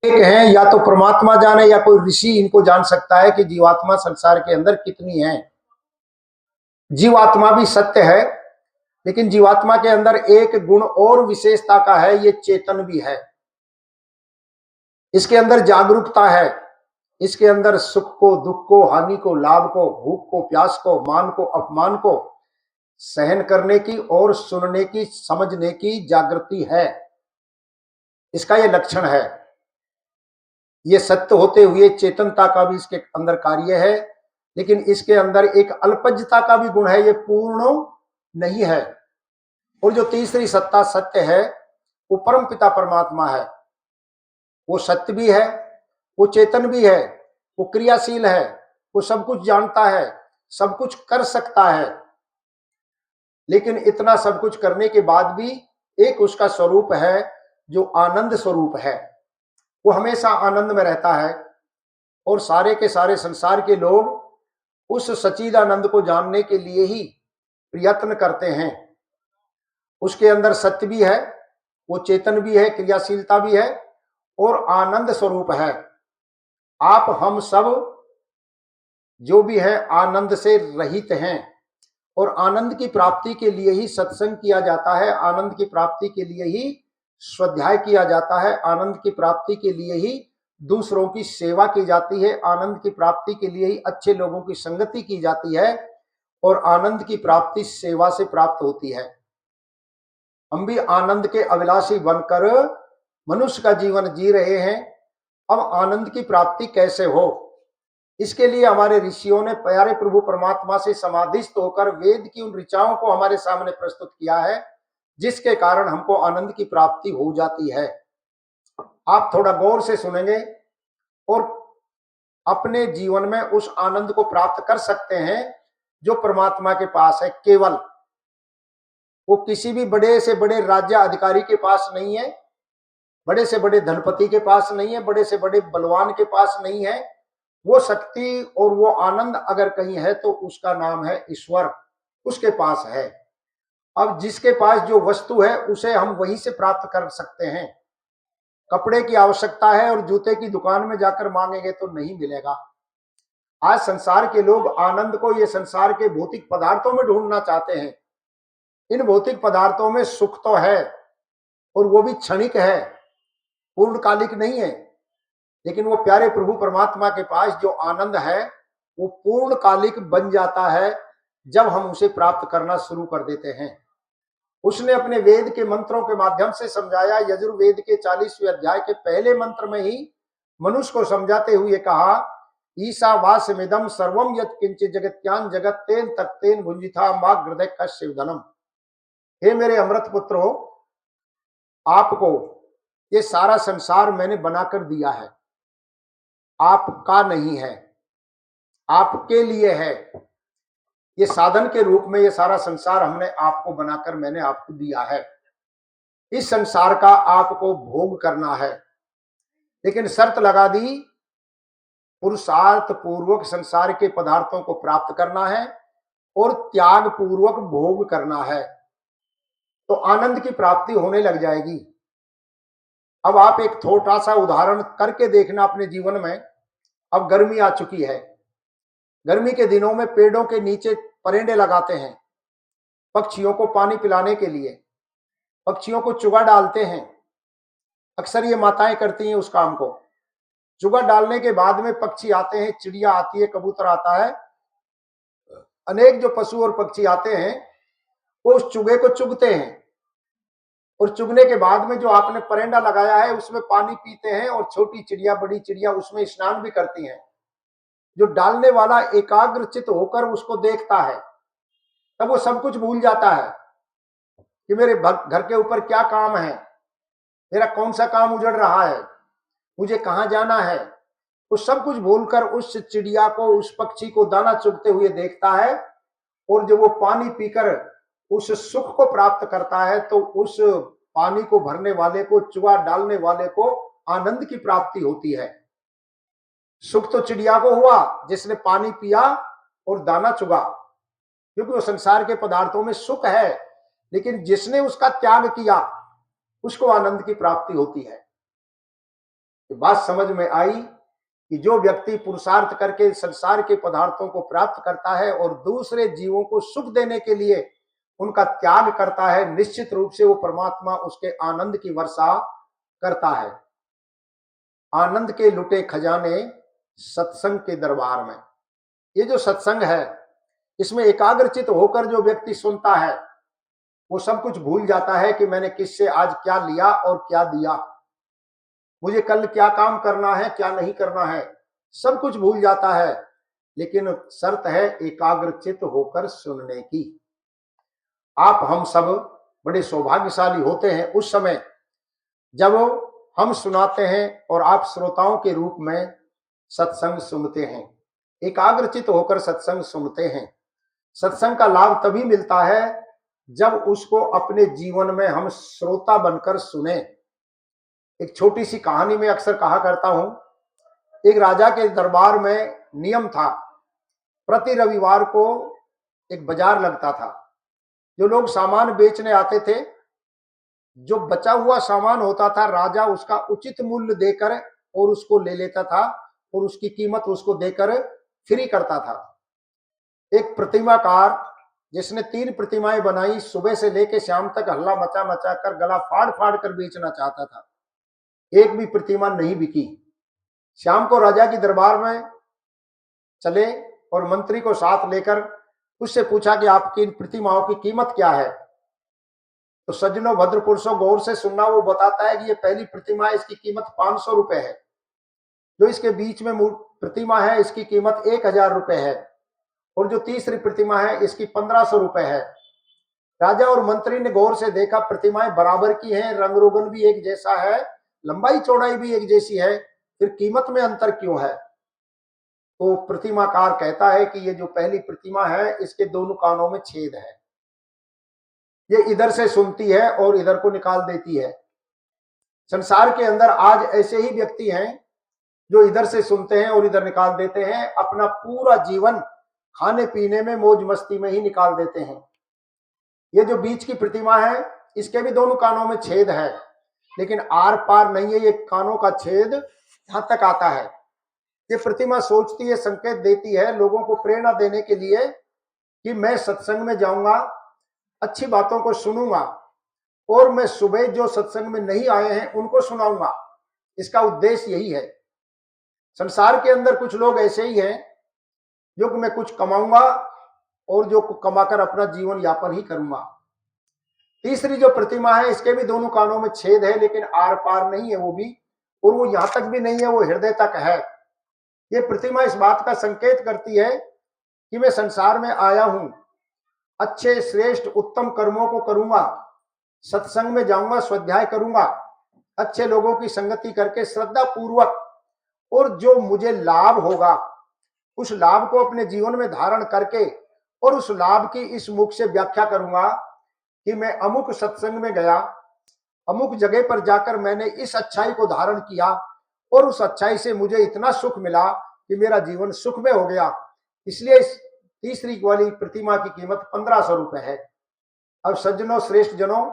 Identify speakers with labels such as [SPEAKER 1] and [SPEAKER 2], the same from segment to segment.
[SPEAKER 1] एक है, या तो परमात्मा जाने या कोई ऋषि इनको जान सकता है कि जीवात्मा संसार के अंदर कितनी है। जीवात्मा भी सत्य है, लेकिन जीवात्मा के अंदर एक गुण और विशेषता का है, ये चेतन भी है। इसके अंदर जागरूकता है, इसके अंदर सुख को, दुख को, हानि को, लाभ को, भूख को, प्यास को, मान को, अपमान को सहन करने की और सुनने की, समझने की जागृति है। इसका ये लक्षण है। ये सत्य होते हुए चेतनता का भी इसके अंदर कार्य है, लेकिन इसके अंदर एक अल्पज्यता का भी गुण है, ये पूर्ण नहीं है। और जो तीसरी सत्ता सत्य है, वो परम पिता परमात्मा है। वो सत्य भी है, वो चेतन भी है, वो क्रियाशील है, वो सब कुछ जानता है, सब कुछ कर सकता है। लेकिन इतना सब कुछ करने के बाद भी एक उसका स्वरूप है जो आनंद स्वरूप है। वो हमेशा आनंद में रहता है और सारे के सारे संसार के लोग उस सच्चिदानंद को जानने के लिए ही प्रयत्न करते हैं। उसके अंदर सत्य भी है, वो चेतन भी है, क्रियाशीलता भी है और आनंद स्वरूप है। आप हम सब जो भी है आनंद से रहित हैं और आनंद की प्राप्ति के लिए ही सत्संग किया जाता है, आनंद की प्राप्ति के लिए ही स्वाध्याय किया जाता है, आनंद की प्राप्ति के लिए ही दूसरों की सेवा की जाती है, आनंद की प्राप्ति के लिए ही अच्छे लोगों की संगति की जाती है और आनंद की प्राप्ति सेवा से प्राप्त होती है। हम भी आनंद के अभिलाषी बनकर मनुष्य का जीवन जी रहे हैं। अब आनंद की प्राप्ति कैसे हो, इसके लिए हमारे ऋषियों ने प्यारे प्रभु परमात्मा से समाधिस्थ होकर वेद की उन ऋचाओं को हमारे सामने प्रस्तुत किया है, जिसके कारण हमको आनंद की प्राप्ति हो जाती है। आप थोड़ा गौर से सुनेंगे और अपने जीवन में उस आनंद को प्राप्त कर सकते हैं जो परमात्मा के पास है। केवल वो किसी भी बड़े से बड़े राज्य अधिकारी के पास नहीं है, बड़े से बड़े धनपति के पास नहीं है, बड़े से बड़े बलवान के पास नहीं है। वो शक्ति और वो आनंद अगर कहीं है तो उसका नाम है ईश्वर, उसके पास है। अब जिसके पास जो वस्तु है उसे हम वहीं से प्राप्त कर सकते हैं। कपड़े की आवश्यकता है और जूते की दुकान में जाकर मांगेंगे तो नहीं मिलेगा। आज संसार के लोग आनंद को ये संसार के भौतिक पदार्थों में ढूंढना चाहते हैं। इन भौतिक पदार्थों में सुख तो है और वो भी क्षणिक है, पूर्णकालिक नहीं है। लेकिन वो प्यारे प्रभु परमात्मा के पास जो आनंद है वो पूर्णकालिक बन जाता है जब हम उसे प्राप्त करना शुरू कर देते हैं। उसने अपने वेद के मंत्रों के माध्यम से समझाया। यजुर्वेद के 40वें अध्याय के पहले मंत्र में ही मनुष्य को समझाते हुए कहा, ईशावास्यमिदं सर्वं यत् किंचित् जगत्यां जगत्तेन तत्तेन भुंजिथा मा हृदय कश्चिदधनम। हे मेरे अमृत पुत्रों, आपको ये सारा संसार मैंने बनाकर दिया है, आपका नहीं है, आपके लिए है। ये साधन के रूप में ये सारा संसार हमने आपको बनाकर मैंने आपको दिया है। इस संसार का आपको भोग करना है, लेकिन शर्त लगा दी, पुरुषार्थ पूर्वक संसार के पदार्थों को प्राप्त करना है और त्याग पूर्वक भोग करना है, तो आनंद की प्राप्ति होने लग जाएगी। अब आप एक छोटा सा उदाहरण करके देखना अपने जीवन में। अब गर्मी आ चुकी है, गर्मी के दिनों में पेड़ों के नीचे परेंडे लगाते हैं पक्षियों को पानी पिलाने के लिए, पक्षियों को चुगा डालते हैं। अक्सर ये माताएं करती हैं उस काम को। चुगा डालने के बाद में पक्षी आते हैं, चिड़िया आती है, कबूतर आता है, अनेक जो पशु और पक्षी आते हैं वो उस चुगे को चुगते हैं और चुगने के बाद में जो आपने परेंडा लगाया है उसमें पानी पीते हैं और छोटी चिड़िया बड़ी चिड़िया उसमें स्नान भी करती हैं। जो डालने वाला एकाग्रचित होकर उसको देखता है तब वो सब कुछ भूल जाता है कि मेरे घर के ऊपर क्या काम है, मेरा कौन सा काम उजड़ रहा है, मुझे कहाँ जाना है। वो सब कुछ भूलकर उस चिड़िया को, उस पक्षी को दाना चुगते हुए देखता है और जब वो पानी पीकर उस सुख को प्राप्त करता है तो उस पानी को भरने वाले को, चुगा डालने वाले को आनंद की प्राप्ति होती है। सुख तो चिड़िया को हुआ जिसने पानी पिया और दाना चुगा, क्योंकि वो संसार के पदार्थों में सुख है, लेकिन जिसने उसका त्याग किया उसको आनंद की प्राप्ति होती है। बात समझ में आई कि जो व्यक्ति पुरुषार्थ करके संसार के पदार्थों को प्राप्त करता है और दूसरे जीवों को सुख देने के लिए उनका त्याग करता है, निश्चित रूप से वो परमात्मा उसके आनंद की वर्षा करता है। आनंद के लुटे खजाने सत्संग के दरबार में। ये जो सत्संग है, इसमें एकाग्रचित होकर जो व्यक्ति सुनता है वो सब कुछ भूल जाता है कि मैंने किससे आज क्या लिया और क्या दिया, मुझे कल क्या काम करना है क्या नहीं करना है, सब कुछ भूल जाता है। लेकिन शर्त है एकाग्रचित होकर सुनने की। आप हम सब बड़े सौभाग्यशाली होते हैं उस समय जब हम सुनाते हैं और आप श्रोताओं के रूप में सत्संग सुनते हैं, एकाग्रचित होकर सत्संग सुनते हैं। सत्संग का लाभ तभी मिलता है जब उसको अपने जीवन में हम श्रोता बनकर सुने। एक छोटी सी कहानी में अक्सर कहा करता हूं, एक राजा के दरबार में नियम था, प्रति रविवार को एक बाजार लगता था। जो लोग सामान बेचने आते थे, जो बचा हुआ सामान होता था, राजा उसका उचित मूल्य देकर और उसको ले लेता था और उसकी कीमत उसको देकर फ्री करता था। एक प्रतिमाकार जिसने 3 प्रतिमाएं बनाई, सुबह से लेकर शाम तक हल्ला मचा मचा कर गला फाड़ फाड़ कर बेचना चाहता था, एक भी प्रतिमा नहीं बिकी। शाम को राजा की दरबार में चले और मंत्री को साथ लेकर उससे पूछा कि आपकी इन प्रतिमाओं की कीमत क्या है। तो सज्जनों, भद्र पुरुषों, गौर से सुनना, वो बताता है कि ये पहली प्रतिमा है, इसकी कीमत 500 रुपए है। जो इसके बीच में प्रतिमा है इसकी कीमत 1000 रुपए है और जो तीसरी प्रतिमा है इसकी 1500 रुपए है। राजा और मंत्री ने गौर से देखा, प्रतिमाएं बराबर की हैं, रंग रोगन भी एक जैसा है, लंबाई चौड़ाई भी एक जैसी है, फिर कीमत में अंतर क्यों है। तो प्रतिमाकार कहता है कि ये जो पहली प्रतिमा है इसके दोनों कानों में छेद है, ये इधर से सुनती है और इधर को निकाल देती है। संसार के अंदर आज ऐसे ही व्यक्ति हैं जो इधर से सुनते हैं और इधर निकाल देते हैं, अपना पूरा जीवन खाने पीने में मौज मस्ती में ही निकाल देते हैं। ये जो बीच की प्रतिमा है इसके भी दोनों कानों में छेद है, लेकिन आर पार नहीं है, ये कानों का छेद यहां तक आता है। ये प्रतिमा सोचती है, संकेत देती है लोगों को प्रेरणा देने के लिए कि मैं सत्संग में जाऊंगा, अच्छी बातों को सुनूंगा और मैं सुबह जो सत्संग में नहीं आए हैं उनको सुनाऊंगा। इसका उद्देश्य यही है। संसार के अंदर कुछ लोग ऐसे ही हैं जो कि मैं कुछ कमाऊंगा और जो कमाकर अपना जीवन यापन ही करूंगा। तीसरी जो प्रतिमा है इसके भी दोनों कानों में छेद है, लेकिन आर पार नहीं है वो भी, और वो यहां तक भी नहीं है, वो हृदय तक है। ये प्रतिमा इस बात का संकेत करती है कि मैं संसार में आया हूं, अच्छे श्रेष्ठ उत्तम कर्मों को करूंगा, सत्संग में जाऊंगा, स्वाध्याय करूंगा, अच्छे लोगों की संगति करके श्रद्धा पूर्वक, और जो मुझे लाभ होगा उस लाभ को अपने जीवन में धारण करके और उस लाभ की इस मुख से व्याख्या करूंगा कि मैं अमुक सत्संग में गया, अमुक जगह पर जाकर मैंने इस अच्छाई को धारण किया और उस अच्छाई से मुझे इतना सुख मिला कि मेरा जीवन सुख में हो गया। इसलिए इस तीसरी वाली प्रतिमा की कीमत 1500 रुपए है। अब सज्जनों, श्रेष्ठ जनों,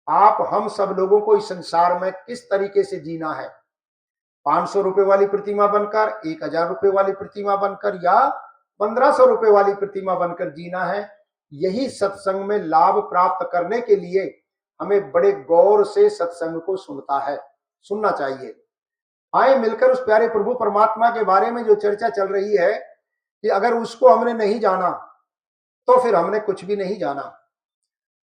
[SPEAKER 1] आप हम सब लोगों को इस संसार में किस तरीके से जीना है, 500 रुपए वाली प्रतिमा बनकर, 1000 रुपए वाली प्रतिमा बनकर या 1500 रुपए वाली प्रतिमा बनकर जीना है। यही सत्संग में लाभ प्राप्त करने के लिए हमें बड़े गौर से सत्संग को सुनना चाहिए। आए मिलकर उस प्यारे प्रभु परमात्मा के बारे में जो चर्चा चल रही है कि अगर उसको हमने नहीं जाना तो फिर हमने कुछ भी नहीं जाना।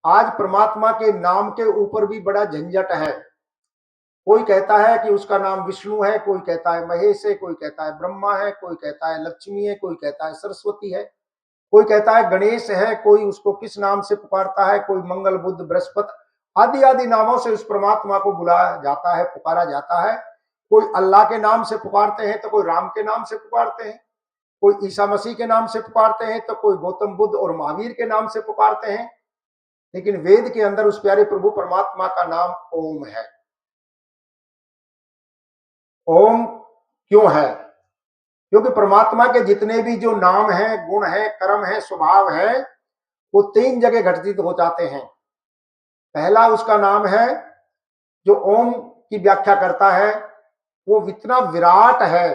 [SPEAKER 1] आज परमात्मा के नाम के ऊपर भी बड़ा झंझट है। कोई कहता है कि उसका नाम विष्णु है, कोई कहता है महेश है, कोई कहता है ब्रह्मा है, कोई कहता है लक्ष्मी है, कोई कहता है सरस्वती है, कोई कहता है गणेश है, कोई उसको किस नाम से पुकारता है, कोई मंगल बुध बृहस्पति आदि आदि नामों से उस परमात्मा को बुलाया जाता है, पुकारा जाता है। कोई अल्लाह के नाम से पुकारते हैं तो कोई राम के नाम से पुकारते हैं, कोई ईसा मसीह के नाम से पुकारते हैं तो कोई गौतम बुद्ध और महावीर के नाम से पुकारते हैं। लेकिन वेद के अंदर उस प्यारे प्रभु परमात्मा का नाम ओम है। ओम क्यों है? क्योंकि परमात्मा के जितने भी जो नाम है, गुण है, कर्म है, स्वभाव है, वो 3 जगह घटित हो जाते हैं। पहला उसका नाम है जो ओम की व्याख्या करता है वो इतना विराट है।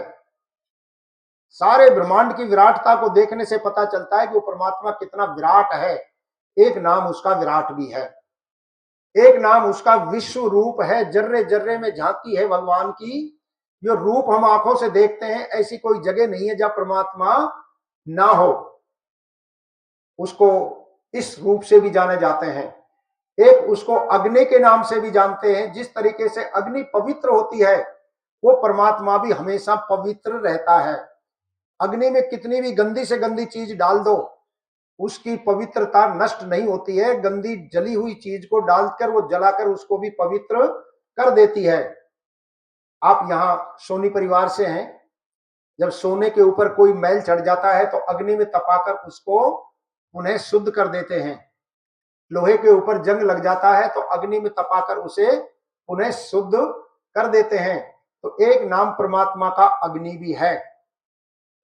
[SPEAKER 1] सारे ब्रह्मांड की विराटता को देखने से पता चलता है कि वो परमात्मा कितना विराट है। एक नाम उसका विराट भी है, एक नाम उसका विश्व रूप है। जर्रे जर्रे में झांकी है भगवान की। जो रूप हम आंखों से देखते हैं, ऐसी कोई जगह नहीं है जहां परमात्मा ना हो। उसको इस रूप से भी जाने जाते हैं। एक उसको अग्नि के नाम से भी जानते हैं। जिस तरीके से अग्नि पवित्र होती है, वो परमात्मा भी हमेशा पवित्र रहता है। अग्नि में कितनी भी गंदी से गंदी चीज डाल दो, उसकी पवित्रता नष्ट नहीं होती है। गंदी जली हुई चीज को डालकर वो जलाकर उसको भी पवित्र कर देती है। आप यहाँ सोनी परिवार से हैं, जब सोने के ऊपर कोई मैल चढ़ जाता है तो अग्नि में तपाकर उसको उन्हें शुद्ध कर देते हैं। लोहे के ऊपर जंग लग जाता है तो अग्नि में तपाकर उसे उन्हें शुद्ध कर देते हैं। तो एक नाम परमात्मा का अग्नि भी है।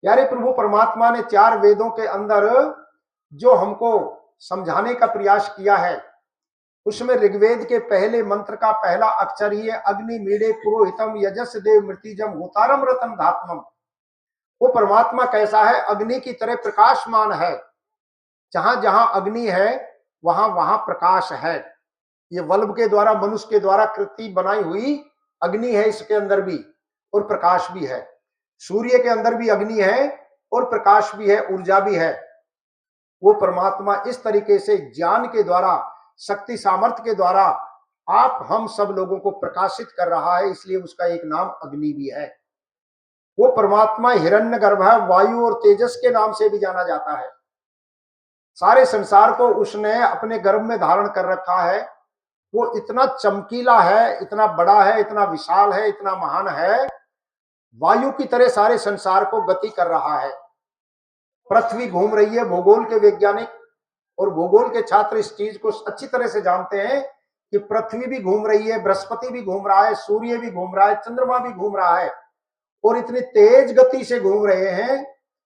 [SPEAKER 1] यारे प्रभु परमात्मा ने 4 वेदों के अंदर जो हमको समझाने का प्रयास किया है, उसमें ऋग्वेद के पहले मंत्र का पहला अक्षर ही है अग्नि मीडे पुरोहितम यजस देव मृतिजम होतारम रतन धात्मम। वो परमात्मा कैसा है? अग्नि की तरह प्रकाशमान है। जहां जहां अग्नि है वहां वहां प्रकाश है। ये वल्लभ के द्वारा, मनुष्य के द्वारा कृति बनाई हुई अग्नि है, इसके अंदर भी और प्रकाश भी है। सूर्य के अंदर भी अग्नि है और प्रकाश भी है, ऊर्जा भी है। वो परमात्मा इस तरीके से ज्ञान के द्वारा, शक्ति सामर्थ्य के द्वारा आप हम सब लोगों को प्रकाशित कर रहा है, इसलिए उसका एक नाम अग्नि भी है। वो परमात्मा हिरण्यगर्भ है, वायु और तेजस के नाम से भी जाना जाता है। सारे संसार को उसने अपने गर्भ में धारण कर रखा है। वो इतना चमकीला है, इतना बड़ा है, इतना विशाल है, इतना महान है। वायु की तरह सारे संसार को गति कर रहा है। पृथ्वी घूम रही है। भूगोल के वैज्ञानिक और भूगोल के छात्र इस चीज को अच्छी तरह से जानते हैं कि पृथ्वी भी घूम रही है, बृहस्पति भी घूम रहा है, सूर्य भी घूम रहा है, चंद्रमा भी घूम रहा है और इतनी तेज गति से घूम रहे हैं